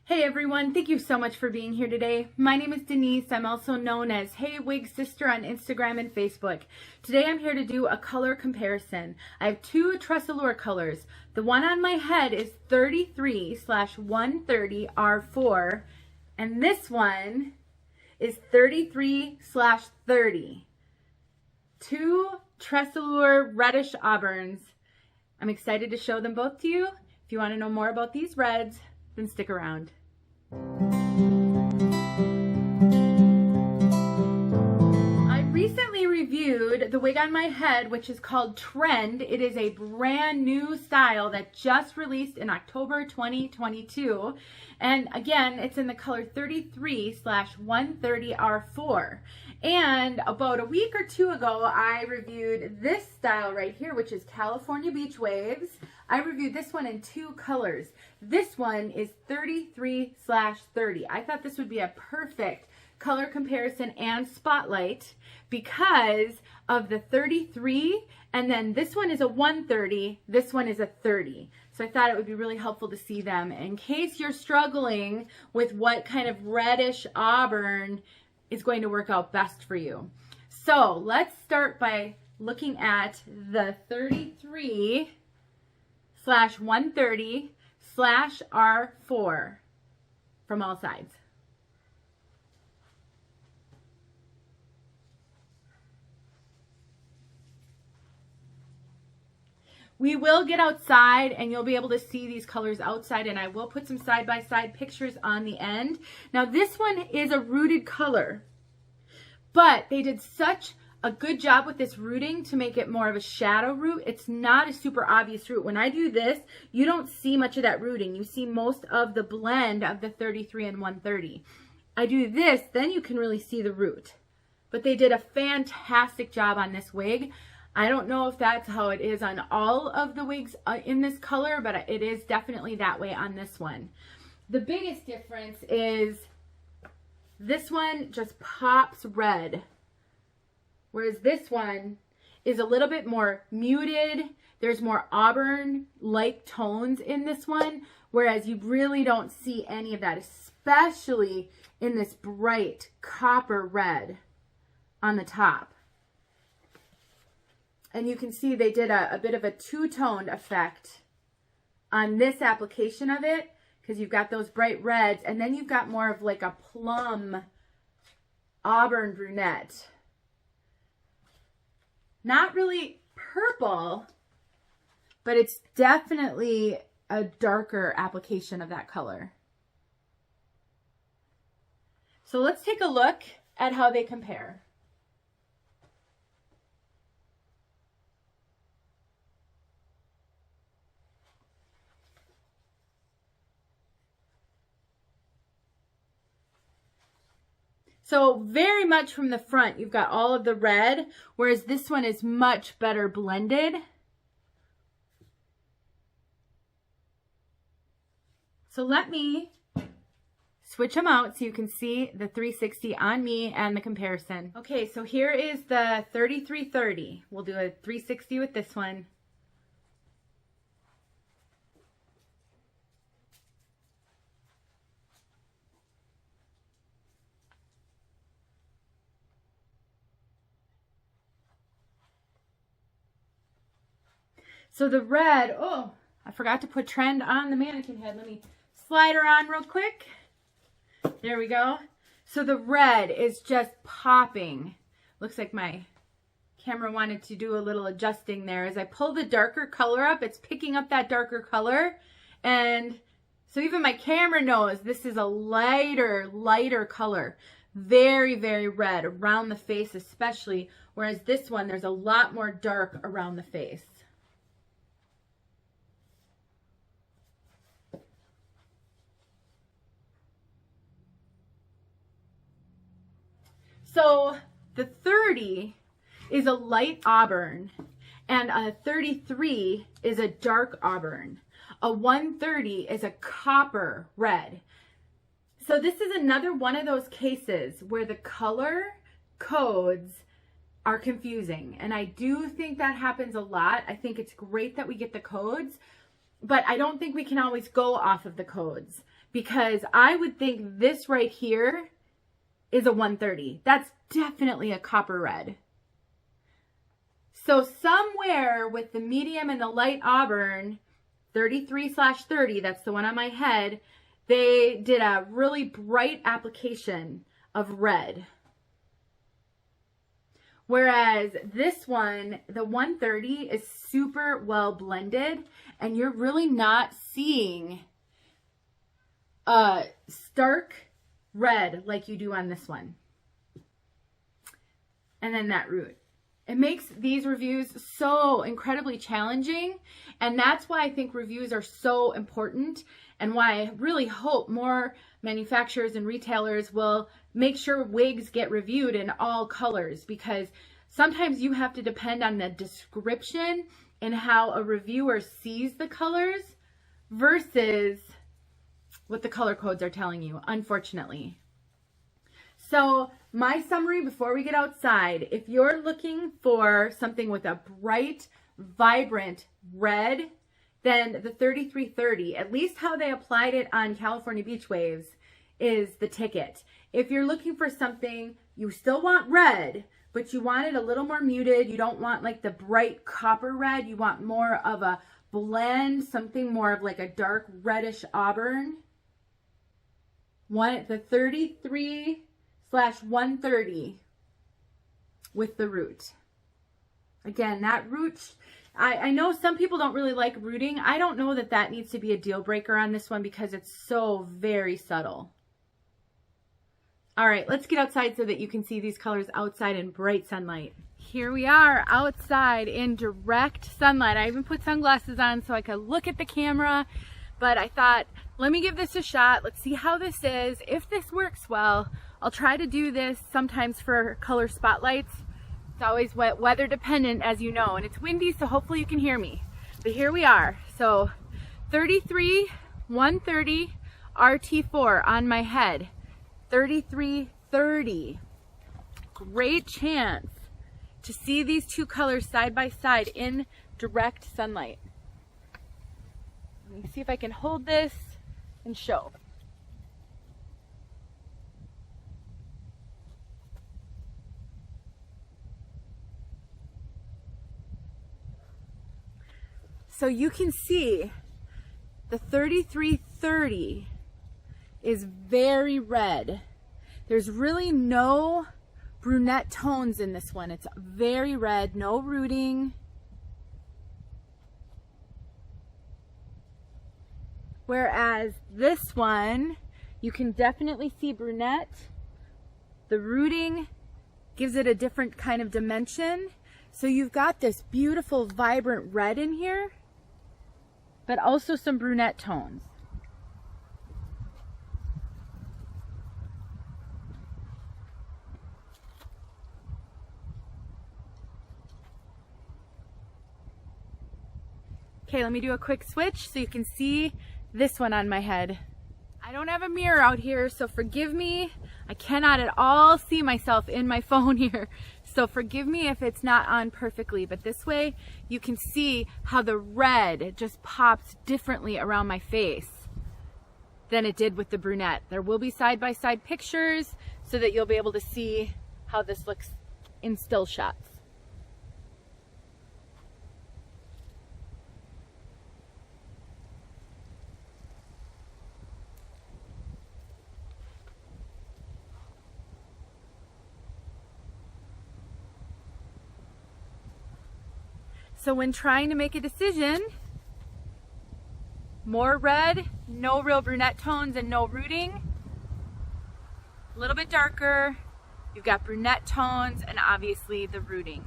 Hey everyone, thank you so much for being here today. My name is Denise. I'm also known as heywigsister on Instagram and Facebook. Today I'm here to do a color comparison. I have two TressAllure colors. The one on my head is 33/130 R4 and this one is 33/30. Two TressAllure reddish auburns. I'm excited to show them both to you. If you want to know more about these reds, then stick around. I recently reviewed the wig on my head, which is called Trend. It is a brand new style that just released in October 2022. And again, it's in the color 33/130 R4. And about a week or two ago, I reviewed this style right here, which is California Beach Waves. I reviewed this one in two colors. This one is 33/30. I thought this would be a perfect color comparison and spotlight because of the 33, and then this one is a 130, this one is a 30. So I thought it would be really helpful to see them in case you're struggling with what kind of reddish auburn is going to work out best for you. So let's start by looking at the 33/130/R4 from all sides. We will get outside and you'll be able to see these colors outside, and I will put some side-by-side pictures on the end. Now this one is a rooted color, but they did such a good job with this rooting to make it more of a shadow root. It's not a super obvious root. When I do this, you don't see much of that rooting. You see most of the blend of the 33 and 130. I do this, then you can really see the root. But they did a fantastic job on this wig. I don't know if that's how it is on all of the wigs in this color, but it is definitely that way on this one. The biggest difference is this one just pops red, whereas this one is a little bit more muted. There's more auburn-like tones in this one, whereas you really don't see any of that, especially in this bright copper red on the top. And you can see they did a bit of a two-toned effect on this application of it, because you've got those bright reds, and then you've got more of like a plum auburn brunette. Not really purple, but it's definitely a darker application of that color. So let's take a look at how they compare. So very much from the front, you've got all of the red, whereas this one is much better blended. So let me switch them out so you can see the 360 on me and the comparison. Okay, so here is the 33/30. We'll do a 360 with this one. So the red, oh, I forgot to put Trend on the mannequin head. Let me slide her on real quick. There we go. So the red is just popping. Looks like my camera wanted to do a little adjusting there. As I pull the darker color up, it's picking up that darker color. And so even my camera knows this is a lighter color. Very, very red around the face especially. Whereas this one, there's a lot more dark around the face. So the 30 is a light auburn and a 33 is a dark auburn. A 130 is a copper red. So this is another one of those cases where the color codes are confusing. And I do think that happens a lot. I think it's great that we get the codes, but I don't think we can always go off of the codes because I would think this right here is a 130. That's definitely a copper red. So somewhere with the medium and the light auburn, 33/30, that's the one on my head, they did a really bright application of red. Whereas this one, the 130, is super well blended, and you're really not seeing a stark red like you do on this one. And then that root. It makes these reviews so incredibly challenging, and that's why I think reviews are so important, and why I really hope more manufacturers and retailers will make sure wigs get reviewed in all colors, because sometimes you have to depend on the description and how a reviewer sees the colors versus what the color codes are telling you, unfortunately. So my summary before we get outside, if you're looking for something with a bright, vibrant red, then the 3330, at least how they applied it on California Beach Waves, is the ticket. If you're looking for something, you still want red, but you want it a little more muted. You don't want like the bright copper red. You want more of a blend, something more of like a dark reddish auburn. The 33/130 with the root. Again, that root, I know some people don't really like rooting. I don't know that that needs to be a deal breaker on this one because it's so very subtle. All right, let's get outside so that you can see these colors outside in bright sunlight. Here we are outside in direct sunlight. I even put sunglasses on so I could look at the camera, but I thought, let me give this a shot. Let's see how this is. If this works well, I'll try to do this sometimes for color spotlights. It's always weather dependent, as you know, and it's windy, so hopefully you can hear me. But here we are. So 33/130 RT4 on my head. 3330. Great chance to see these two colors side by side in direct sunlight. Let me see if I can hold this and show. So you can see the 3330 is very red. There's really no brunette tones in this one. It's very red, no rooting. Whereas this one, you can definitely see brunette. The rooting gives it a different kind of dimension. So you've got this beautiful, vibrant red in here, but also some brunette tones. Okay, let me do a quick switch so you can see this one on my head. I don't have a mirror out here, so forgive me. I cannot at all see myself in my phone here. So forgive me if it's not on perfectly, but this way you can see how the red just pops differently around my face than it did with the brunette. There will be side-by-side pictures so that you'll be able to see how this looks in still shots. So when trying to make a decision, more red, no real brunette tones and no rooting. A little bit darker, you've got brunette tones and obviously the rooting.